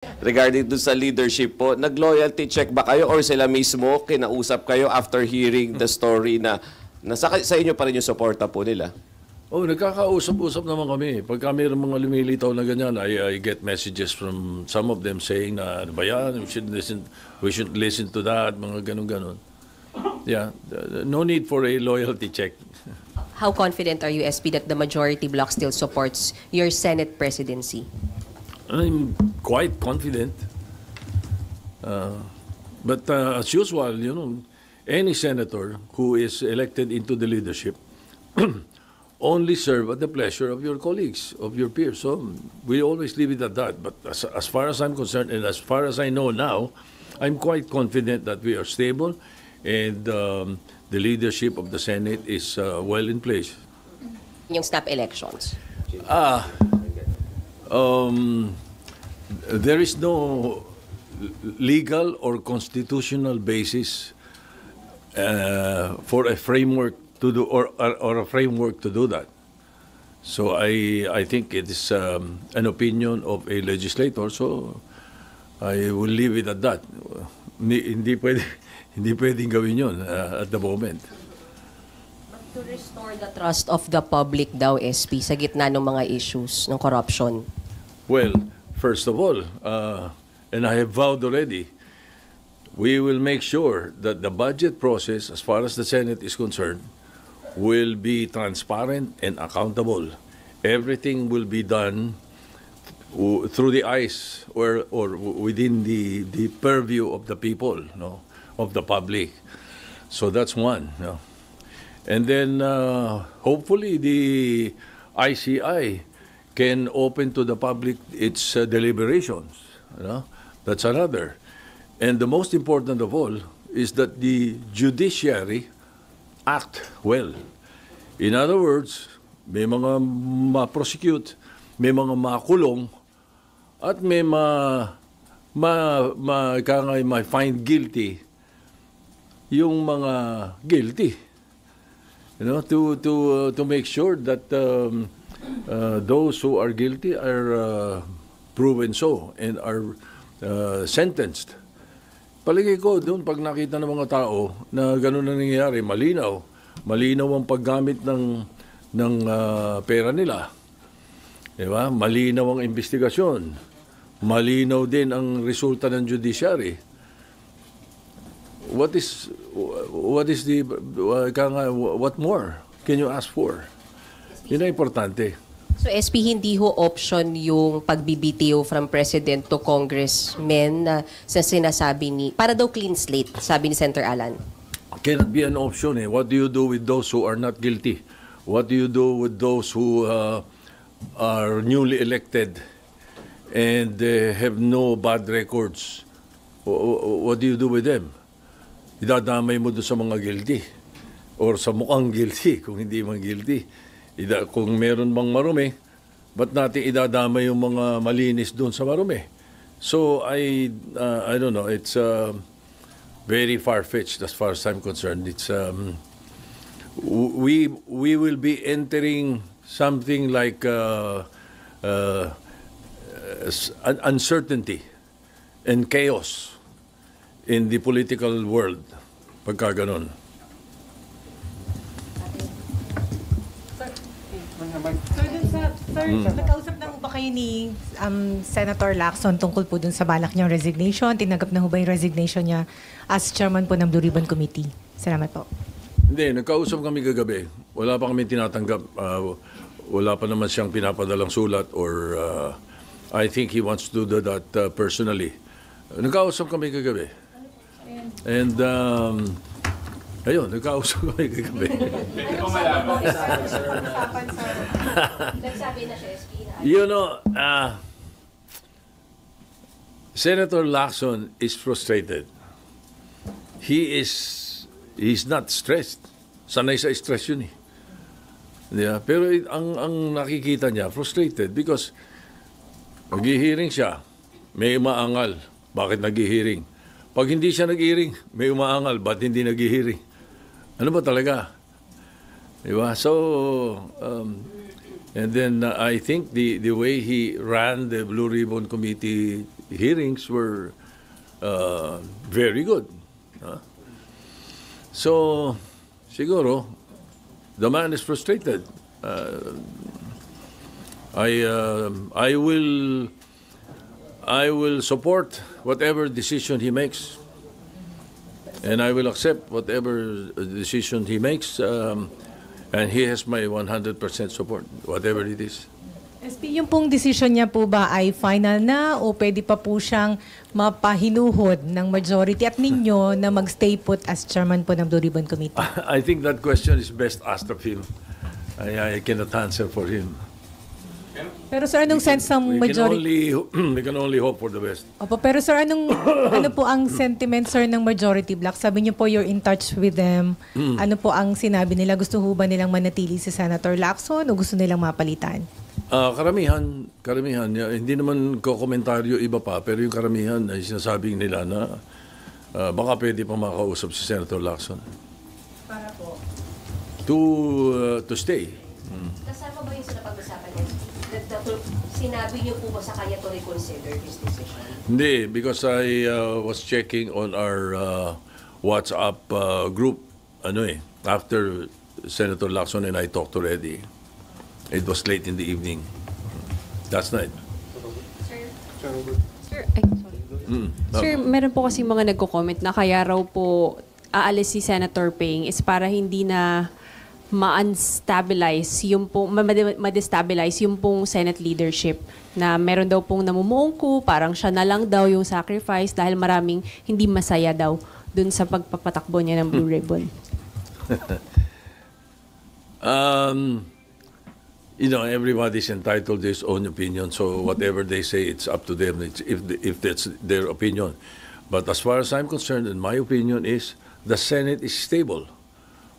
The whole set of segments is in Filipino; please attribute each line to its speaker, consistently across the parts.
Speaker 1: regarding dun sa leadership po, nag-loyalty check ba kayo or sila mismo kinausap kayo after hearing the story na sa inyo pa rin yung suporta po nila?
Speaker 2: Oh, nagkakausap-usap naman kami. Pagka mayroong mga lumilitaw na ganyan, I get messages from some of them saying na, ano ba yan, we should listen to that, mga ganun-ganun. Yeah, no need for a loyalty check.
Speaker 3: How confident are you, SP, that the majority bloc still supports your Senate presidency?
Speaker 2: I'm quite confident. But as usual, you know, any senator who is elected into the leadership only serve at the pleasure of your colleagues, of your peers. So we always leave it at that. But as far as I'm concerned, and as far as I know now, I'm quite confident that we are stable and the leadership of the Senate is well in place.
Speaker 3: Yung snap elections?
Speaker 2: There is no legal or constitutional basis for a framework to do or a framework to do that. So I think it is an opinion of a legislator. So I will leave it at that. Hindi pwedeng gawin yun at the moment.
Speaker 3: But to restore the trust of the public daw, SP, sa gitna ng mga issues ng corruption?
Speaker 2: Well, first of all, and I have vowed already, we will make sure that the budget process, as far as the Senate is concerned, will be transparent and accountable. Everything will be done through the eyes or within the purview of the people, no, of the public. So that's one. No? And then hopefully the ICI can open to the public its deliberations. You know? That's another. And the most important of all is that the judiciary act well. In other words, may mga ma-prosecute, may mga makulong, at may ma-find guilty yung mga guilty. You know, to make sure that those who are guilty are proven so and are sentenced. Palagay ko doon pag nakita ng mga tao na gano'n na nangyayari, malinaw ang paggamit ng pera nila. Diba? Malinaw ang investigasyon. Malinaw din ang resulta ng judiciary. What more can you ask for? Yun ang importante.
Speaker 3: So SP, hindi ho option yung pagbibitiw from President to Congressmen na sa sinasabi ni, para daw clean slate, sabi ni Senator Alan.
Speaker 2: Cannot be an option. What do you do with those who are not guilty? What do you do with those who are newly elected and have no bad records? What do you do with them? Idadamay mo doon sa mga guilty or sa mukhang guilty kung hindi man guilty. Kung meron bang marumi, ba't natin idadamay yung mga malinis doon sa marumi? So I don't know, it's very far-fetched as far as I'm concerned. It's we will be entering something like uncertainty and chaos in the political world pagka ganon.
Speaker 4: Sir, nakausap na ba kayo ni Senator Lacson tungkol po dun sa balak niyang resignation? Tinanggap na ho ba yung resignation niya as chairman po ng Blue Ribbon Committee? Salamat po.
Speaker 2: Hindi, nagkausap kami kagabi. Wala pa kami tinatanggap. Wala pa naman siyang pinapadalang sulat or I think he wants to do that personally. Nagkausap kami kagabi. And ayun, nagkausap kami kagabi. You know, Senator Lacson is frustrated. He's not stressed. Sanay sa stress yun eh. Yeah, pero ang nakikita niya, frustrated because nag-hearing siya, may umaangal. Bakit nag-hearing? Pag hindi siya nag-hearing, may umaangal. Ba't hindi nag-hearing? Ano ba talaga? Diba? So, and then I think the way he ran the Blue Ribbon Committee hearings were very good. So, siguro, the man is frustrated. I will support whatever decision he makes, and I will accept whatever decision he makes, and he has my 100% support, whatever it is.
Speaker 4: SP, yung pong decision niya po ba ay final na o pwede pa po siyang mapahinuhod ng majority at ninyo na magstay put as chairman po ng Blue Ribbon Committee?
Speaker 2: I think that question is best asked of him. I cannot answer for him.
Speaker 4: Pero sir, anong sense ng majority?
Speaker 2: We can only hope for the best.
Speaker 4: Opo, pero sir, ano po ang sentiment, sir, ng majority bloc? Sabi niyo po you're in touch with them. Ano po ang sinabi nila? Gusto ho ba nilang manatili si Senator Lacson o gusto nilang mapalitan?
Speaker 2: Karamihan, hindi naman ko komentaryo iba pa, pero yung karamihan ay sinasabing nila na baka pwede pa makausap si Senator Lacson.
Speaker 3: Para po?
Speaker 2: To stay.
Speaker 3: Kasama ba yung sa napag-usapan niya? Sinabi niyo po ba sa kanya to reconsider his decision?
Speaker 2: Hindi, because I was checking on our WhatsApp group, after Senator Lacson and I talked already. It was late in the evening. Last night.
Speaker 5: Sir, Sir, meron po kasi mga nagko-comment na kaya raw po aalis si Senator Ping is para hindi na ma-unstabilize yung pong, ma-destabilize yung pong Senate leadership na meron daw pong namumuong coup, parang siya na lang daw yung sacrifice dahil maraming hindi masaya daw dun sa pagpapatakbo niya ng Blue Ribbon.
Speaker 2: Everybody's entitled to his own opinion, so whatever they say, it's up to them if that's their opinion. But as far as I'm concerned, and my opinion is, the Senate is stable,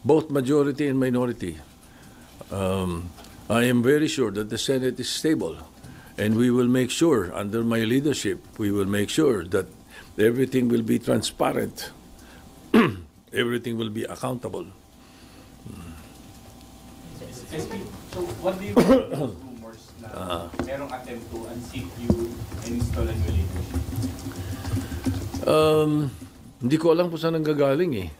Speaker 2: both majority and minority. I am very sure that the Senate is stable, and we will make sure, under my leadership, we will make sure that everything will be transparent, everything will be accountable.
Speaker 6: So what do you make of those rumors na merong attempt to unseat you and install a new leadership?
Speaker 2: Hindi ko alam kung saan nanggagaling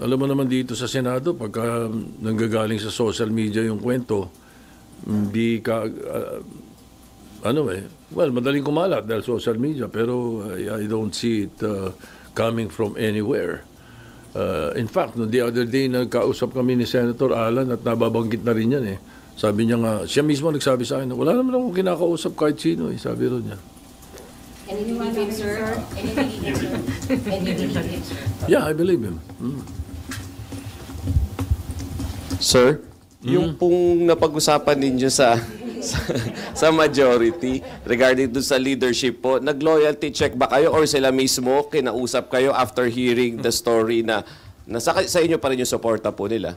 Speaker 2: alam mo naman dito sa Senado, pagka nanggagaling sa social media yung kwento, hindi ka, madaling kumalat dahil social media, pero I don't see it coming from anywhere. In fact, the other day, nagkausap kami ni Senator Alan at nababanggit na rin yan Sabi niya nga, siya mismo nagsabi sa akin, wala naman akong kinakausap kahit sino sabi rin niya.
Speaker 3: And you believe him, sir? And you believe him, sir? And you believe him, sir?
Speaker 2: Yeah, I believe him.
Speaker 1: Sir, yung pong napag-usapan ninyo sa majority regarding dun sa leadership po, nag-loyalty check ba kayo or sila mismo kinausap kayo after hearing the story na sa inyo pa rin yung suporta po nila?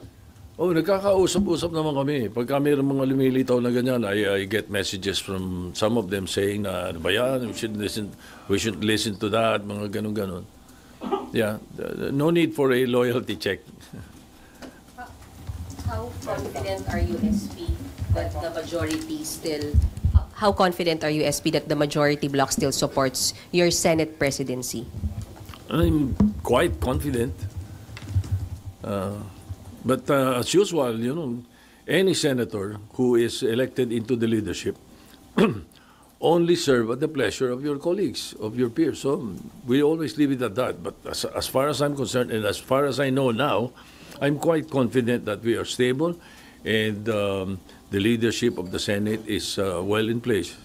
Speaker 2: Nagkakausap-usap naman kami. Pagka mayroong mga lumilitaw na ganyan, I get messages from some of them saying na, ano ba yan, we should listen to that, mga ganun-ganun. Yeah, no need for a loyalty check.
Speaker 3: How confident are you, SP, that the majority still... How confident are you, SP, that the majority bloc still supports your Senate presidency?
Speaker 2: I'm quite confident. But as usual, any senator who is elected into the leadership only serve at the pleasure of your colleagues, of your peers. So we always leave it at that. But as far as I'm concerned, and as far as I know now, I'm quite confident that we are stable and the leadership of the Senate is well in place.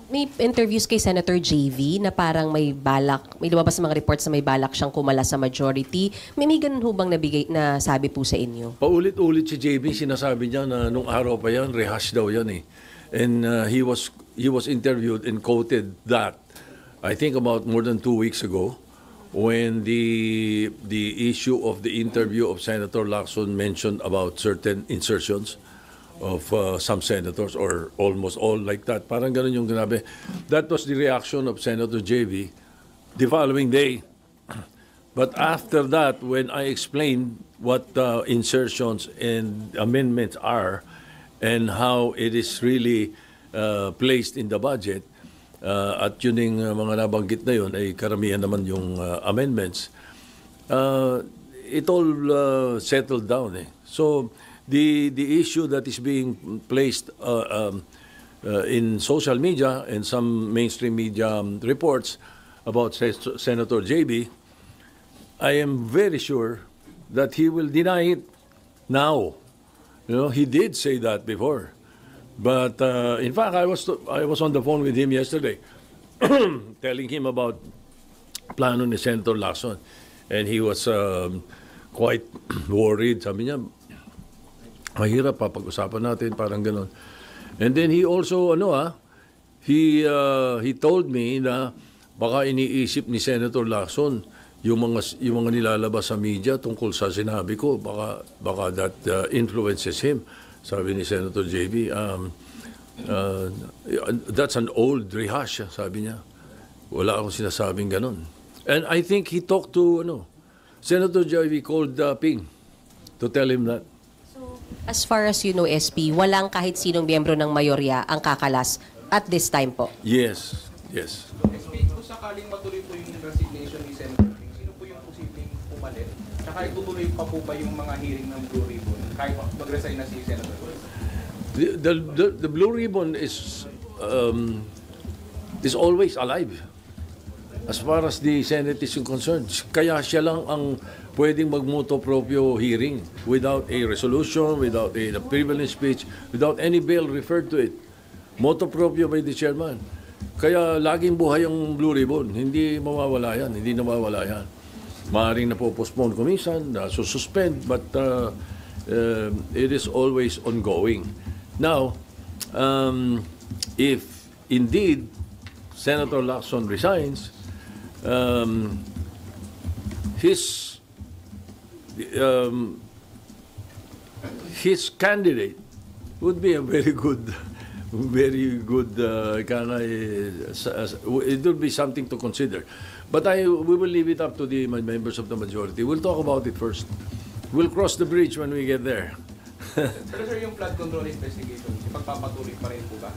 Speaker 3: May interviews kay Senator JV na parang may lumabas sa mga reports na may balak siyang kumala sa majority. May ganun ho bang na sabi po sa inyo?
Speaker 2: Paulit-ulit si JV, sinasabi niya na nung araw pa yan, rehash daw yan And he was interviewed and quoted that, I think about more than 2 weeks ago, when the issue of the interview of Senator Lacson mentioned about certain insertions of some senators or almost all like that. Parang ganun yung ginabi. That was the reaction of Senator JV the following day. But after that, when I explained what insertions and amendments are and how it is really placed in the budget, at yun yung mga nabanggit na yun ay karamihan naman yung amendments, it all settled down. So the issue that is being placed in social media and some mainstream media reports about Senator JB, I am very sure that he will deny it now. He did say that before. But in fact, I was on the phone with him yesterday, telling him about plano ni Senator Lacson, and he was quite worried. Sabi niya, mahirap papag-usapan natin, parang ganon. And then he also, he told me na baka iniisip ni Senator Lacson yung mga nilalabas sa media tungkol sa sinabi ko, baka that influences him. Sabi ni Senator JB, that's an old rehash, sabi niya. Wala akong sinasabing ganon. And I think he talked to, Senator JB called Ping to tell him that.
Speaker 3: As far as you know, SP, walang kahit sinong miyembro ng mayorya ang kakalas at this time po?
Speaker 2: Yes.
Speaker 6: SP, kung sakaling matuloy po yung resignation ni Senator Ping, sino po yung posibleng pumalit? Tsaka itutuloy pa po ba yung mga hearing ng Blue Ribbon kahit mag-resign na si Senator Ping?
Speaker 2: The Blue Ribbon is always alive as far as the Senate is concerned. Kaya siya lang ang pwedeng mag-motu proprio hearing without a resolution, without a privilege speech, without any bill referred to it. Motu proprio by the chairman. Kaya laging buhay ang Blue Ribbon. Hindi mawawala yan. Hindi nawawala yan. Maaaring na-postpone kumisan, suspend, but it is always ongoing. Now, if indeed Senator Lacson resigns, his candidate would be a very good. It would be something to consider. But we will leave it up to the members of the majority. We'll talk about it first. We'll cross the bridge when we get there.
Speaker 6: Pero sir, yung flood control investigation, ipagpapatuloy pa rin po ba?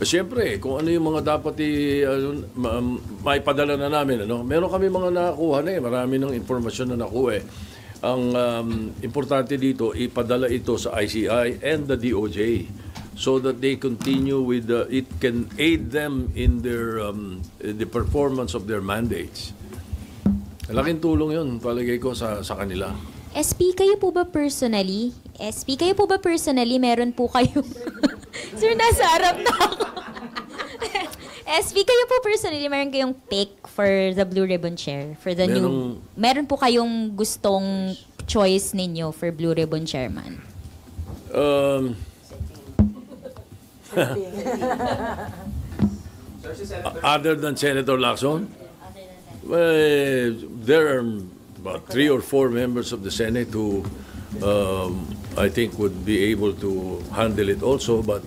Speaker 2: Siyempre, kung ano yung mga dapat maipadala na namin. Meron kami mga nakuha na marami ng informasyon na nakuha Ang importante dito, ipadala ito sa ICI and the DOJ so that they continue with, it can aid them in their the performance of their mandates. Laking tulong yun, palagay ko, sa kanila.
Speaker 7: SP, kayo po ba personally, meron po kayo, sir, nasa harap na ako. SP, kayo po personally, meron kayong pick for the Blue Ribbon Chair? For the meron po kayong gustong choice ninyo for Blue Ribbon Chairman?
Speaker 2: Other than Senator Lacson? Well, there are about 3 or 4 members of the Senate who I think would be able to handle it also, but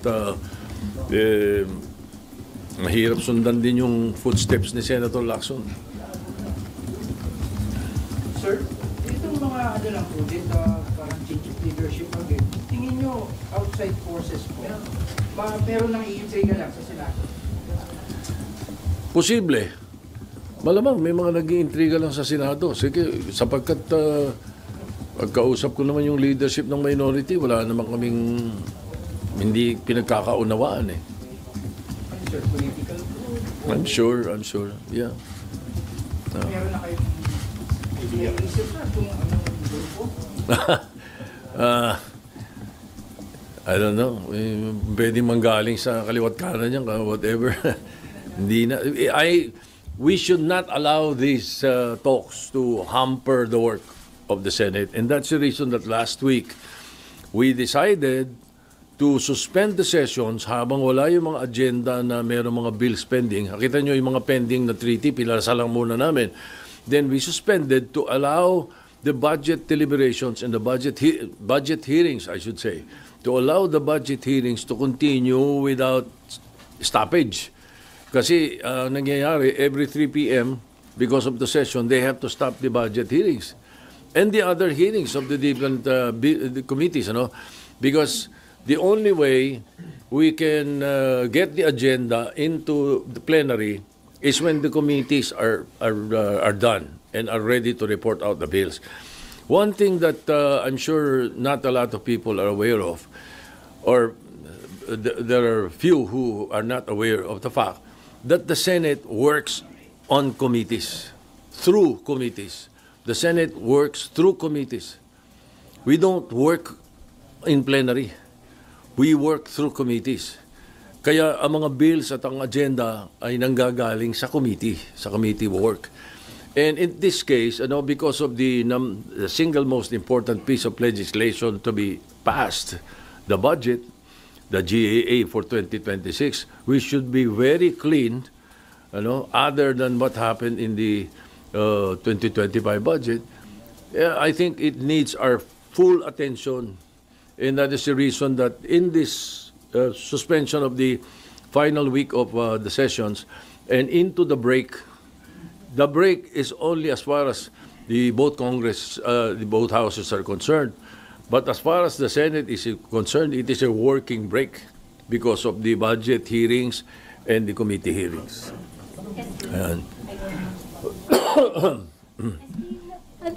Speaker 2: mahirap sundan din yung footsteps ni Senator Lacson.
Speaker 8: Sir, itong mga lang po din, parang change of leadership again, tingin nyo outside forces po, meron nang iintriga lang sa Senado?
Speaker 2: Posible. Malamang may mga nag-iintriga lang sa Senado. Sige, sapagkat pagkausap ko naman yung leadership ng minority, wala naman kaming hindi pinagkakaunawaan
Speaker 8: Sir, political group?
Speaker 2: I'm sure. Yeah.
Speaker 8: Meron na kayong iniisip na kung anong grupo?
Speaker 2: I don't know. Pwede manggaling sa kaliwat kanan niyan, whatever. Hindi na. We should not allow these talks to hamper the work of the Senate. And that's the reason that last week we decided to suspend the sessions habang wala yung mga agenda na mayroong mga bills pending. Nakita nyo yung mga pending na treaty, pinasa lang muna namin. Then we suspended to allow the budget deliberations and the budget hearings, I should say, to allow the budget hearings to continue without stoppage. Kasi nangyayari, every 3 p.m., because of the session, they have to stop the budget hearings. And the other hearings of the different the committees, because the only way we can get the agenda into the plenary is when the committees are done and are ready to report out the bills. One thing that I'm sure not a lot of people are aware of, or there are few who are not aware of the fact that the Senate works on committees, through committees. The Senate works through committees. We don't work in plenary. We work through committees. Kaya ang mga bills at ang agenda ay nanggagaling sa committee work. And in this case, because of the single most important piece of legislation to be passed, the budget, the GAA for 2026, we should be very clean, other than what happened in the 2025 budget. I think it needs our full attention, and that is the reason that in this suspension of the final week of the sessions and into the break is only as far as both houses are concerned. But as far as the Senate is concerned, it is a working break because of the budget hearings and the committee hearings. Ayan.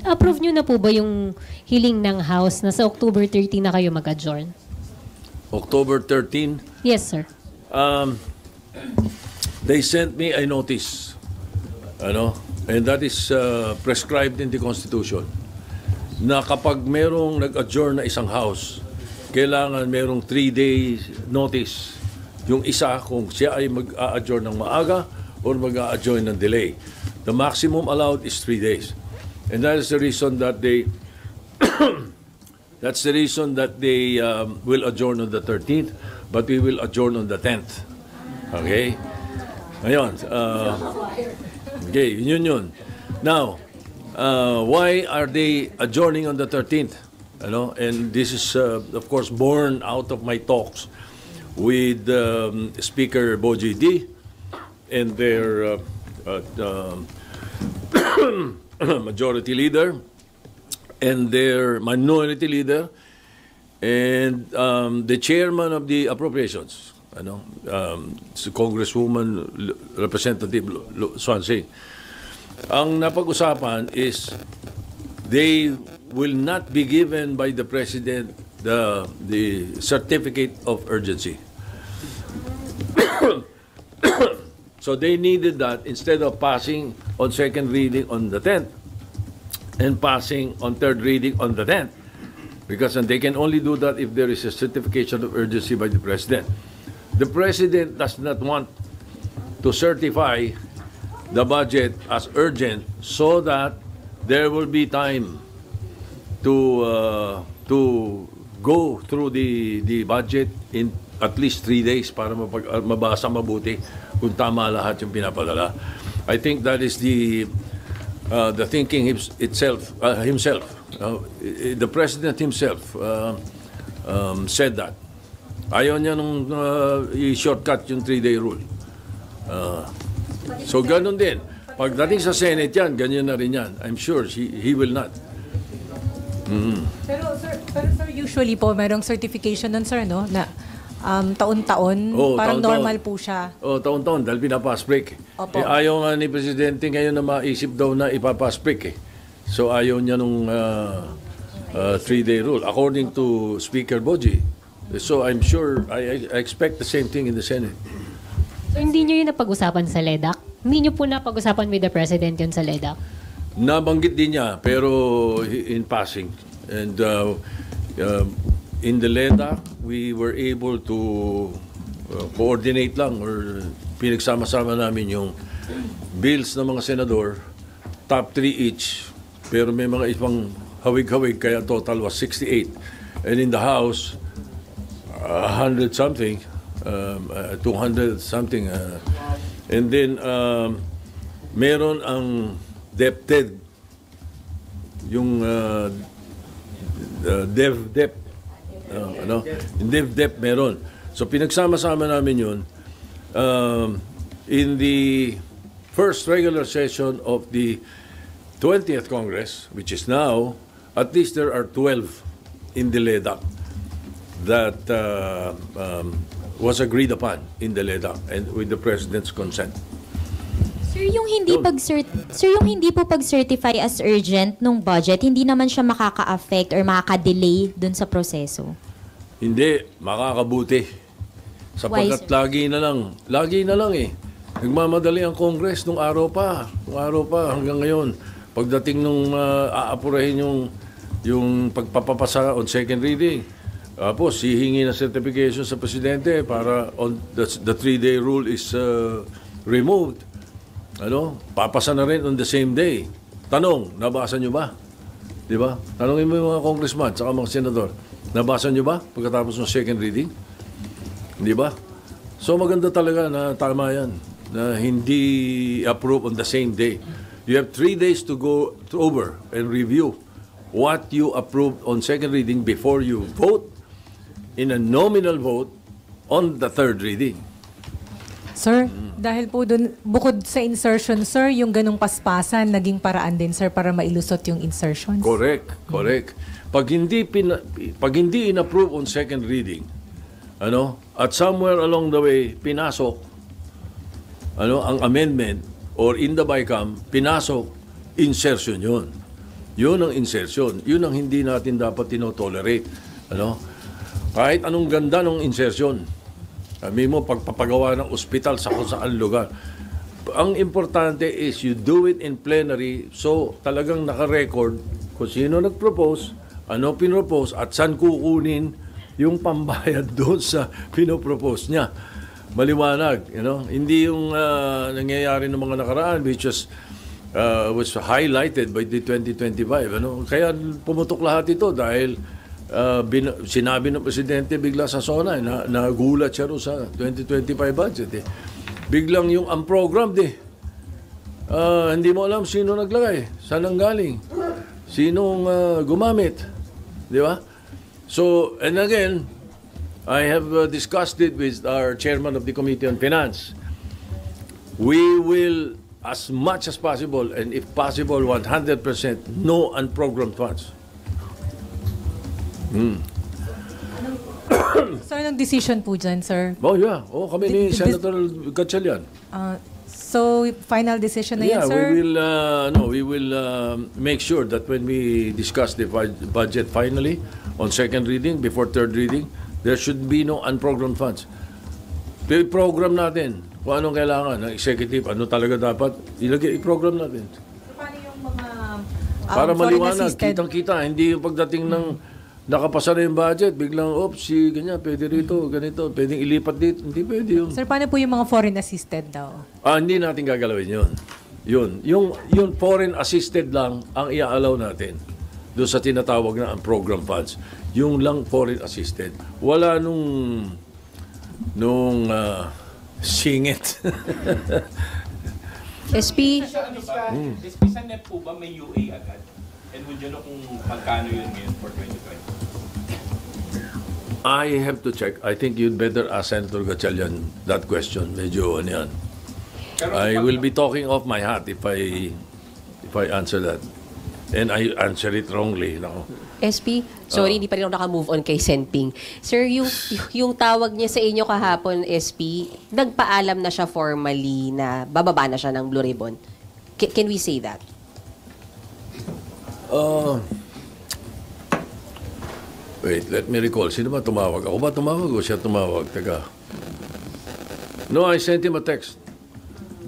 Speaker 9: Approve nyo na po ba yung hiling ng House na sa October 13 na kayo mag-adjourn?
Speaker 2: October 13?
Speaker 9: Yes, sir.
Speaker 2: They sent me a notice, and that is prescribed in the Constitution, na kapag merong nag-adjourn na isang House, kailangan merong 3 days notice yung isa kung siya ay mag-a-adjourn ng maaga or mag-a-adjourn ng delay. The maximum allowed is 3 days. And that is the reason that they will adjourn on the 13th, but we will adjourn on the 10th. Okay? Ayun. Okay, yun. Now, why are they adjourning on the 13th? And this is, of course, born out of my talks with Speaker Boji D and their majority leader and their minority leader and the chairman of the appropriations, Congresswoman Representative Swansea. Ang napag-usapan is they will not be given by the President the certificate of urgency. So they needed that instead of passing on second reading on the 10th and passing on third reading on the 10th. Because they can only do that if there is a certification of urgency by the President. The President does not want to certify the budget as urgent so that there will be time to go through the budget in at least 3 days para mabasa mabuti kung tama lahat yung pinapadala. I think that is the thinking himself. The President himself said that. Ayaw niya nung i-shortcut yung 3-day rule. So ganun din. Pagdating sa Senate yan, ganyan na rin yan. I'm sure he will not.
Speaker 4: Pero sir, usually po merong certification nun, sir, no? Na taon-taon, parang
Speaker 2: taon-taon.
Speaker 4: normal po siya.
Speaker 2: Taon-taon, dahil pinapass break.
Speaker 4: Opo.
Speaker 2: Ayaw nga ni Presidente ngayon na maisip daw na ipapass break. So ayaw niya nung 3-day rule, according to Speaker Boji. So I'm sure, I expect the same thing in the Senate.
Speaker 9: So hindi nyo yung napag-usapan sa LEDAC? Hindi nyo po napag-usapan with the President yun sa LEDAC?
Speaker 2: Nabanggit din niya, pero in passing. And in the LEDAC, we were able to coordinate lang or pinagsama-sama namin yung bills ng mga senador, top 3 each, pero may mga ibang hawig-hawig, kaya total was 68. And in the House, 100 something, 200 something. And then, meron ang DepEd, yung DepEd, yung DepEd meron. So pinagsama-sama namin yun. In the first regular session of the 20th Congress, which is now, at least there are 12 in the LEDAC that was agreed upon in the LEDA and with the President's consent.
Speaker 7: Sir, yung hindi po pag-certify as urgent nung budget, hindi naman siya makaka-affect or makaka-delay dun sa proseso.
Speaker 2: Hindi, makakabuti. Sapagkat
Speaker 7: Why,
Speaker 2: lagi na lang eh. Nagmamadali ang Congress nung araw pa hanggang ngayon. Pagdating nung aapurahin yung pagpapapasa on second reading, tapos hihingi ng certification sa Presidente para the 3-day rule is removed. Papasa na rin on the same day. Tanong, nabasa nyo ba? Di ba? Tanongin mo yung mga congressman at mga senador. Nabasa nyo ba pagkatapos ng second reading? Di ba? So maganda talaga na tama yan, na hindi approve on the same day. You have 3 days to go over and review what you approved on second reading before you vote in a nominal vote on the third reading.
Speaker 4: Sir, dahil po dun, bukod sa insertion, sir, yung ganong paspasan, naging paraan din, sir, para mailusot yung insertions?
Speaker 2: Correct. Pag hindi in-approve on second reading, at somewhere along the way, pinasok, ang amendment, or in the BICAM, pinasok, insertion yun. Yun ang insertion. Yun ang hindi natin dapat tinotolerate. Kahit anong ganda ng insertion. Sabi mo, pagpapagawa ng ospital sa kung saan lugar. Ang importante is you do it in plenary, so talagang naka-record kung sino nag-propose, ano pinropose, at saan kukunin yung pambayad doon sa pinopropose niya. Maliwanag, Hindi yung nangyayari ng mga nakaraan, which was highlighted by the 2025. Kaya pumutok lahat ito dahil sinabi ng Presidente bigla sa SONA, nagulat siya rin sa 2025 budget. Biglang yung unprogrammed hindi mo alam sino naglagay, saan ang galing, sinong gumamit. Di ba? So, and again, I have discussed it with our chairman of the Committee on Finance. We will, as much as possible, and if possible, 100%, no unprogrammed funds.
Speaker 4: So, anong decision po dyan, sir?
Speaker 2: Oh, yeah. Kami ni Senator Gatchalian.
Speaker 4: So, final decision na yan, sir?
Speaker 2: We will make sure that when we discuss the budget finally on second reading, before third reading, there should be no unprogrammed funds. I-program natin kung anong kailangan ng executive, ano talaga dapat, i-program natin.
Speaker 4: Paano yung mga
Speaker 2: para maliwanag,
Speaker 4: assisted?
Speaker 2: kitang-kita, hindi yung pagdating ng nakapasa na yung budget, biglang, ganyan, pwede rito, ganito, pwedeng ilipat dito. Hindi pwede yun.
Speaker 4: Sir, paano po yung mga foreign assisted daw?
Speaker 2: Hindi natin gagalawin yun. Yung foreign assisted lang ang i-allow natin doon sa tinatawag na ang program funds. Yung lang foreign assisted. Wala nung singit.
Speaker 3: SP?
Speaker 6: SP sa NEP po ba may UA agad? And would you know kung magkano yun ngayon for 2020?
Speaker 2: I have to check. I think you'd better ask Senator Gatchalian that question. Medyo yan. I will be talking off my hat if I answer that. And I answer it wrongly.
Speaker 3: SP, sorry, hindi pa rin ako naka-move on kay Senping. Sir, yung tawag niya sa inyo kahapon, SP, nagpaalam na siya formally na bababa na siya ng Blue Ribbon. Can we say that?
Speaker 2: Wait, let me recall. Sino ba tumawag? Ako ba tumawag o siya tumawag? Teka. No, I sent him a text.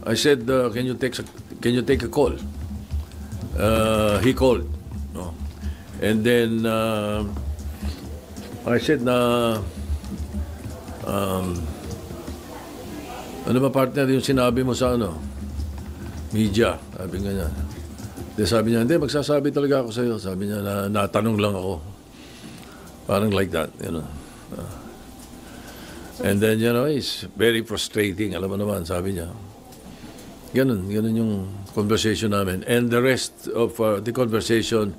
Speaker 2: I said, can you take a call? He called. No. And then, I said na, ano ba partner yung sinabi mo sa media? Sabi nga niya. Sabi niya, hindi, magsasabi talaga ako sa iyo. Sabi niya, natanong lang ako. Parang like that, And then, it's very frustrating. Alam mo naman, sabi niya. Ganun yung conversation namin. And the rest of the conversation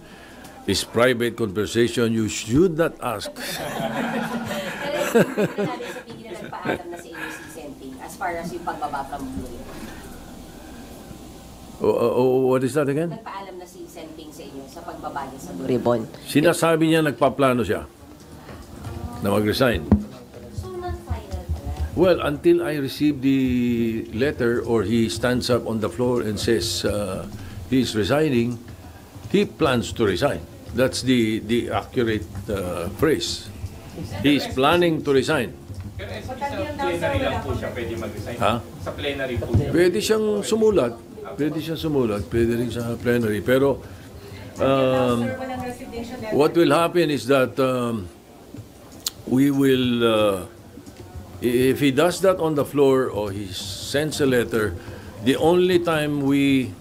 Speaker 2: is private conversation. You should not ask.
Speaker 3: Nagpaalam na sa inyo si Senping as far as yung pagbaba from Blue Ribbon.
Speaker 2: What is that again?
Speaker 3: Nagpaalam na si Senping sa inyo sa pagbaba niya sa Blue Ribbon.
Speaker 2: Sinasabi niya nagpaplano siya. na mag-resign. Well, until I receive the letter or he stands up on the floor and says he's resigning, he plans to resign. That's the accurate phrase. He's planning to resign.
Speaker 6: Pero sa plenary lang po siya pwede mag-resign.
Speaker 2: Ha?
Speaker 6: Sa plenary po siya.
Speaker 2: Pwede siyang sumulat. Pwede rin sa plenary. Pero what will happen is that we will, if he does that on the floor or he sends a letter, the only time he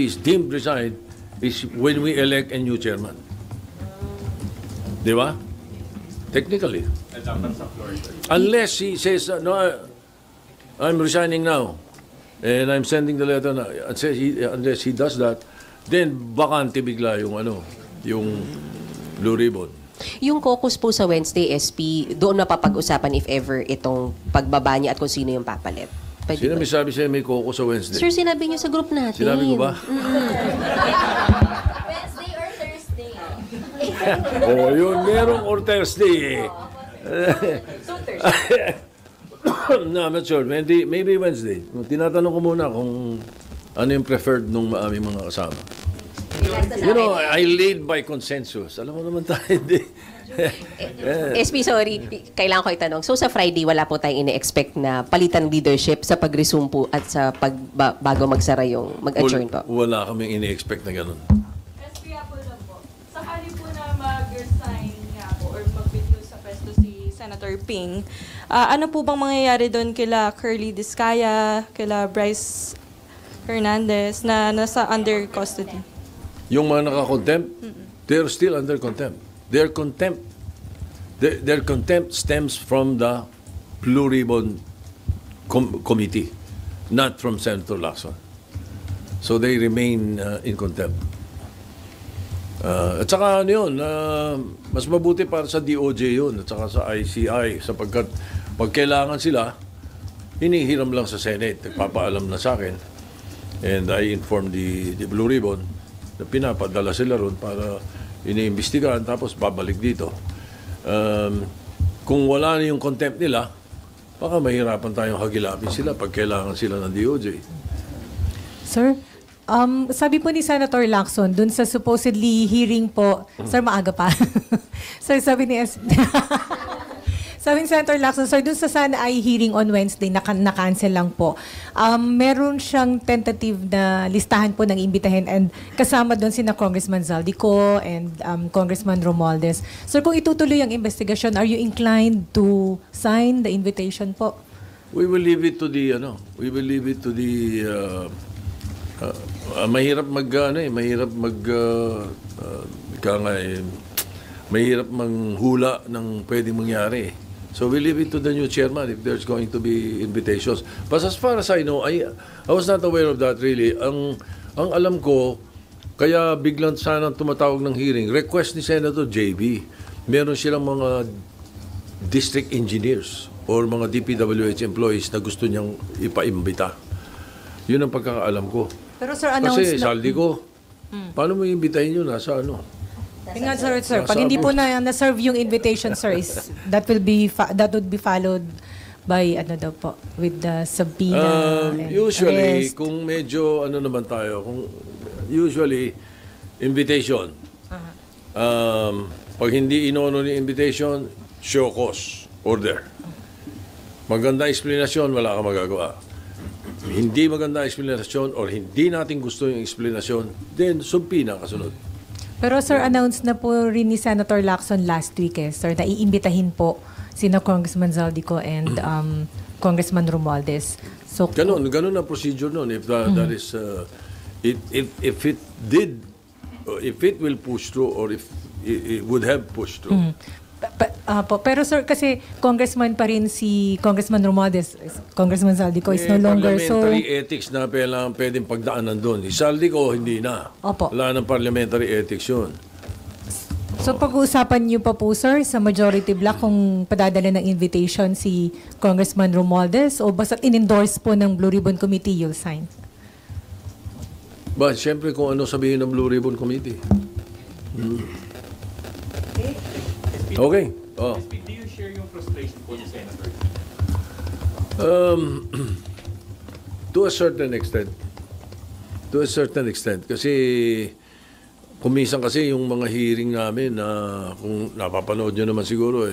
Speaker 2: is deemed resigned is when we elect a new chairman. Di ba? Technically. Unless he says, no, I'm resigning now, and I'm sending the letter now, unless he does that, then bakante bigla yung Blue Ribbon.
Speaker 3: Yung caucus po sa Wednesday, SP, doon mapapag-usapan if ever itong pagbaba niya at kung sino yung papalit. Pwede
Speaker 2: Sino
Speaker 3: ba?
Speaker 2: may sabi sa'yo may koko sa Wednesday?
Speaker 3: Sir, sinabi niyo sa group natin.
Speaker 2: Sinabi ko ba?
Speaker 7: Wednesday or Thursday?
Speaker 2: Oh, yun, merong or Thursday. No, I'm not sure. Maybe Wednesday. Tinatanong ko muna kung ano yung preferred nung aming mga kasama. You know, I lead by consensus. Alam mo naman tayo, hindi.
Speaker 3: SP, sorry. Kailangan ko itanong. So, sa Friday, wala po tayong ine-expect na palitan leadership sa pag-resume po at sa bago magsara yung mag-adjourn po?
Speaker 2: Wala kaming ini-expect na ganun.
Speaker 10: SP po lang po. Sakali po na mag-resign nga po or mag-withdraw sa pwesto si Senator Ping, ano po bang mangyayari doon kila Curly Discaya, kila Bryce Hernandez na nasa under custody?
Speaker 2: Yung mga naka-contempt, they're still under contempt. Their contempt stems from the Blue Ribbon Committee, not from Senator Lacson. So they remain in contempt. At saka ano yun, mas mabuti para sa DOJ yun at saka sa ICI sapagkat pag kailangan sila, hinihiram lang sa Senate, nagpapaalam na sa akin. And I informed the Blue Ribbon na pinapadala sila ron para iniimbestigahan tapos babalik dito. Kung wala na yung contempt nila, baka mahirapan tayong hagilapin sila pag kailangan sila ng DOJ.
Speaker 4: Sir, sabi po ni Senator Lacson, dun sa supposedly hearing po, sir, maaga pa. Sir, sabi ni sabi ni Senator Lacson, sir, dun sa sana ay hearing on Wednesday, na-cancel lang po. Meron siyang tentative na listahan po ng imbitahin and kasama dun sina Congressman Zaldico and Congressman Romualdez. Sir, kung itutuloy ang investigation, are you inclined to sign the invitation po?
Speaker 2: We will leave it to the mahirap manghula ng pwedeng mangyari. So we leave it to the new chairman if there's going to be invitations. But as far as I know, I was not aware of that really. Ang alam ko, kaya biglang sana tumatawag ng hearing, request ni Senator JB. Meron silang mga district engineers or mga DPWH employees na gusto niyang ipaimbita. Yun ang pagkakaalam ko.
Speaker 4: Pero sir, announce
Speaker 2: kasi saldi ko, paano mo iimbitahin yun? Nasa ano?
Speaker 4: Tingnan, sir. Pag hindi po na-serve yung invitation, sir, that would be followed by with the subpoena and
Speaker 2: usually,
Speaker 4: arrest.
Speaker 2: kung medyo naman tayo, usually invitation. Pag hindi inono ni invitation, show cause, order. Maganda explanation, wala ka magagawa. Hindi maganda explanation or hindi natin gusto yung explanation, then subpoena kasunod.
Speaker 4: Pero sir, announced na po rin ni Senator Lacson last week sir, na iimbitahin po sina Congressman Zaldico and Congressman Romualdez. So,
Speaker 2: Ganun ang procedure nun. If that is, if it will push through or if it would have pushed through.
Speaker 4: Pero sir, kasi congressman pa rin si Congressman Romualdez, Congressman Zaldico is no longer. So,
Speaker 2: parliamentary ethics na pwedeng pagdaanan doon. Si Zaldico, hindi na.
Speaker 4: Opo.
Speaker 2: Wala ng parliamentary ethics yun.
Speaker 4: So pag-uusapan niyo pa po sir sa majority block kung padadala ng invitation si Congressman Romualdez o basta in-endorse po ng Blue Ribbon Committee, you'll sign?
Speaker 2: But siyempre kung ano sabihin ng Blue Ribbon Committee.
Speaker 6: SP,
Speaker 2: Okay. Oh.
Speaker 6: SB, do you share yung frustration po ni Senator?
Speaker 2: To a certain extent. To a certain extent. Kasi kumisan kasi yung mga hearing namin na kung napapanood nyo naman siguro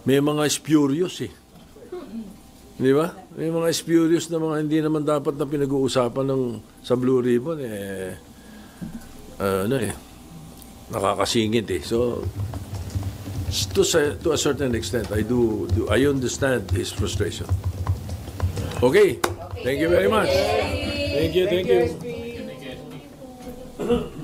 Speaker 2: may mga spurious Di ba? May mga spurious na mga hindi naman dapat na pinag-uusapan sa Blue Ribbon nakakasingit So to a certain extent I understand his frustration. Okay. Thank you very much. Thank you.